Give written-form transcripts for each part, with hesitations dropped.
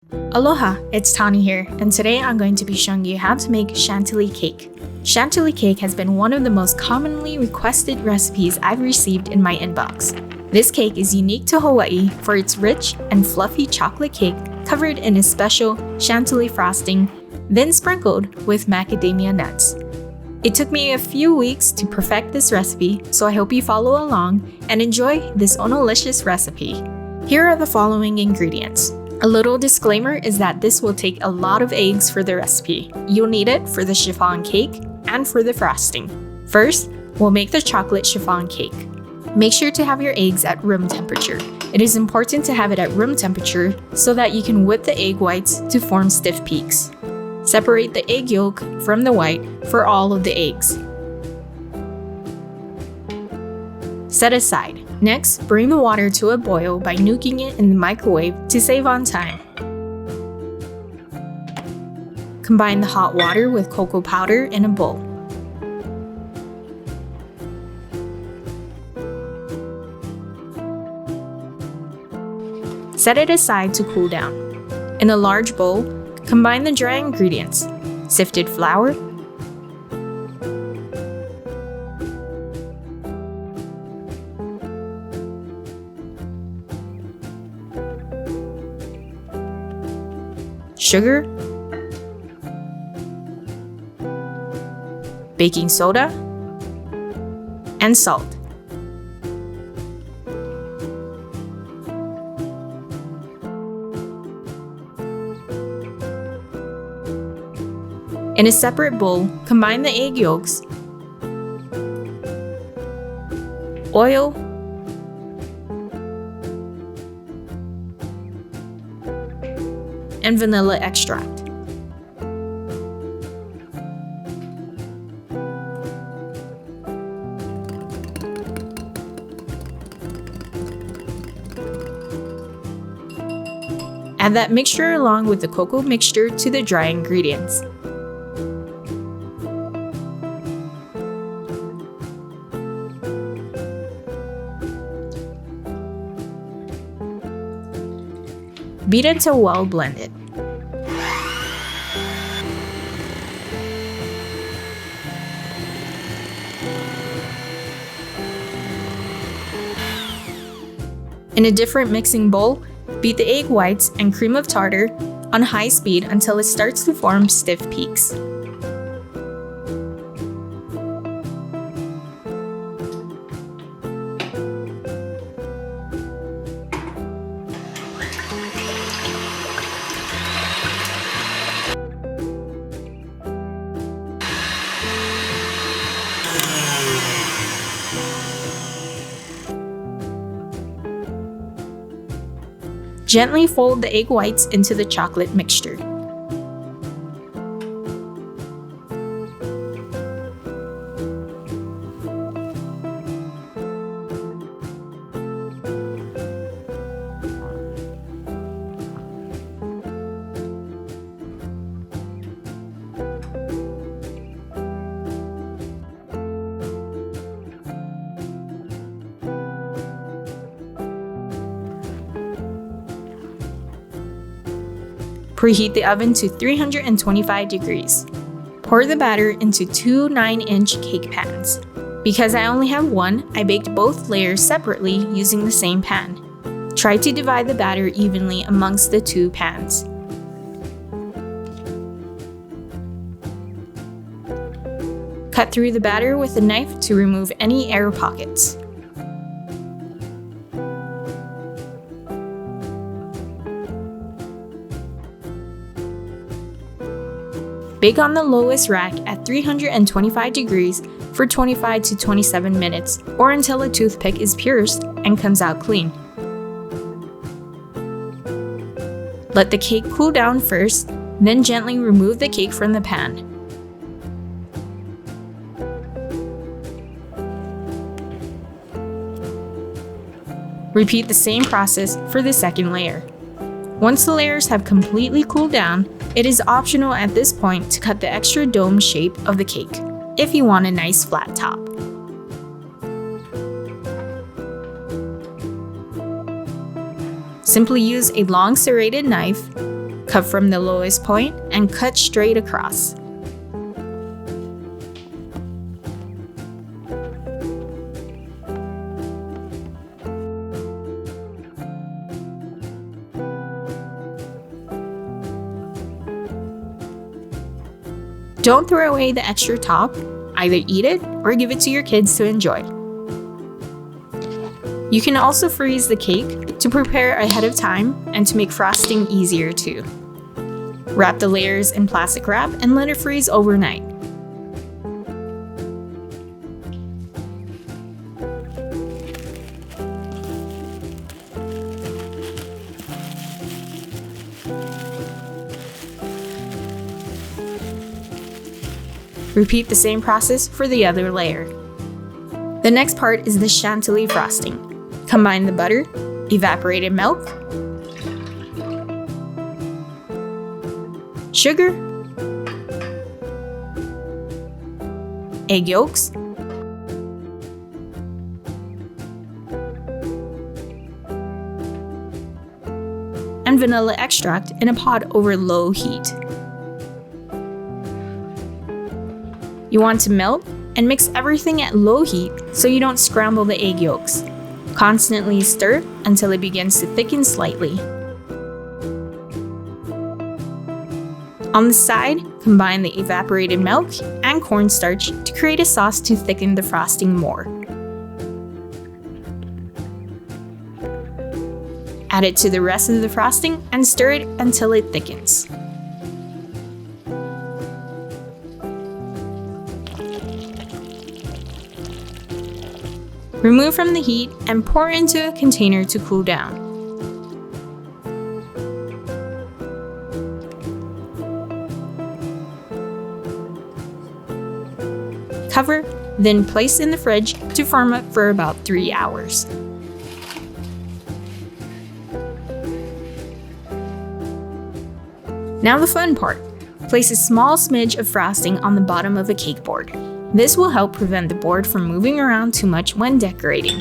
Aloha, it's Tani here, and today I'm going to be showing you how to make Chantilly cake. Chantilly cake has been one of the most commonly requested recipes I've received in my inbox. This cake is unique to Hawaii for its rich and fluffy chocolate cake covered in a special Chantilly frosting, then sprinkled with macadamia nuts. It took me a few weeks to perfect this recipe, so I hope you follow along and enjoy this onolicious recipe. Here are the following ingredients. A little disclaimer is that this will take a lot of eggs for the recipe. You'll need it for the chiffon cake and for the frosting. First, we'll make the chocolate chiffon cake. Make sure to have your eggs at room temperature. It is important to have it at room temperature so that you can whip the egg whites to form stiff peaks. Separate the egg yolk from the white for all of the eggs. Set aside. Next, bring the water to a boil by nuking it in the microwave to save on time. Combine the hot water with cocoa powder in a bowl. Set it aside to cool down. In a large bowl, combine the dry ingredients: sifted flour, sugar, baking soda, and salt. In a separate bowl, combine the egg yolks, oil, and vanilla extract. Add that mixture along with the cocoa mixture to the dry ingredients. Beat until well blended. In a different mixing bowl, beat the egg whites and cream of tartar on high speed until it starts to form stiff peaks. Gently fold the egg whites into the chocolate mixture. Preheat the oven to 325 degrees. Pour the batter into two 9-inch cake pans. Because I only have one, I baked both layers separately using the same pan. Try to divide the batter evenly amongst the two pans. Cut through the batter with a knife to remove any air pockets. Bake on the lowest rack at 325 degrees for 25 to 27 minutes or until a toothpick is pierced and comes out clean. Let the cake cool down first, then gently remove the cake from the pan. Repeat the same process for the second layer. Once the layers have completely cooled down, it is optional at this point to cut the extra dome shape of the cake, if you want a nice flat top. Simply use a long serrated knife Cut from the lowest point and cut straight across. Don't throw away the extra top, either eat it or give it to your kids to enjoy. You can also freeze the cake to prepare ahead of time and to make frosting easier too. Wrap the layers in plastic wrap and let it freeze overnight. Repeat the same process for the other layer. The next part is the Chantilly frosting. Combine the butter, evaporated milk, sugar, egg yolks, and vanilla extract in a pot over low heat. You want to melt and mix everything at low heat so you don't scramble the egg yolks. Constantly stir until it begins to thicken slightly. On the side, combine the evaporated milk and cornstarch to create a sauce to thicken the frosting more. Add it to the rest of the frosting and stir it until it thickens. Remove from the heat and pour into a container to cool down. Cover, then place in the fridge to firm up for about 3 hours. Now the fun part. Place a small smidge of frosting on the bottom of a cake board. This will help prevent the board from moving around too much when decorating.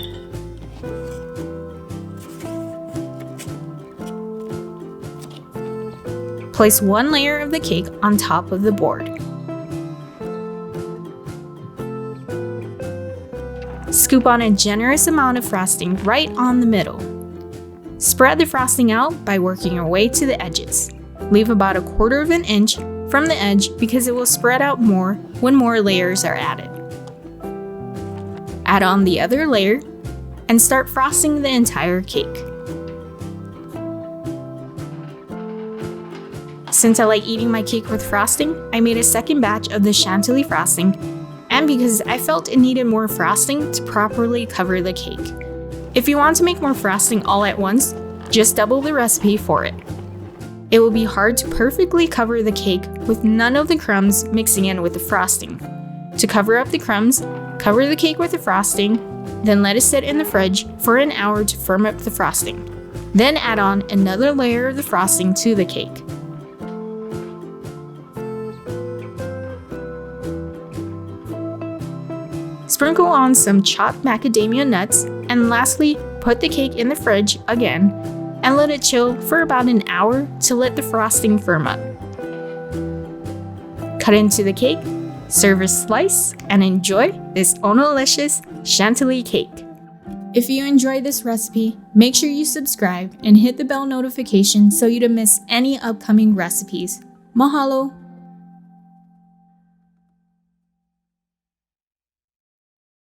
Place one layer of the cake on top of the board. Scoop on a generous amount of frosting right on the middle. Spread the frosting out by working your way to the edges. Leave about 1/4 of an inch from the edge because it will spread out more when more layers are added. Add on the other layer and start frosting the entire cake. Since I like eating my cake with frosting, I made a second batch of the Chantilly frosting, and because I felt it needed more frosting to properly cover the cake. If you want to make more frosting all at once, just double the recipe for it. It will be hard to perfectly cover the cake with none of the crumbs mixing in with the frosting. To cover up the crumbs, cover the cake with the frosting, then let it sit in the fridge for an hour to firm up the frosting. Then add on another layer of the frosting to the cake. Sprinkle on some chopped macadamia nuts, and lastly, put the cake in the fridge again and let it chill for about an hour to let the frosting firm up. Cut into the cake, serve a slice, and enjoy this onolicious Chantilly cake. If you enjoyed this recipe, make sure you subscribe and hit the bell notification so you don't miss any upcoming recipes. Mahalo!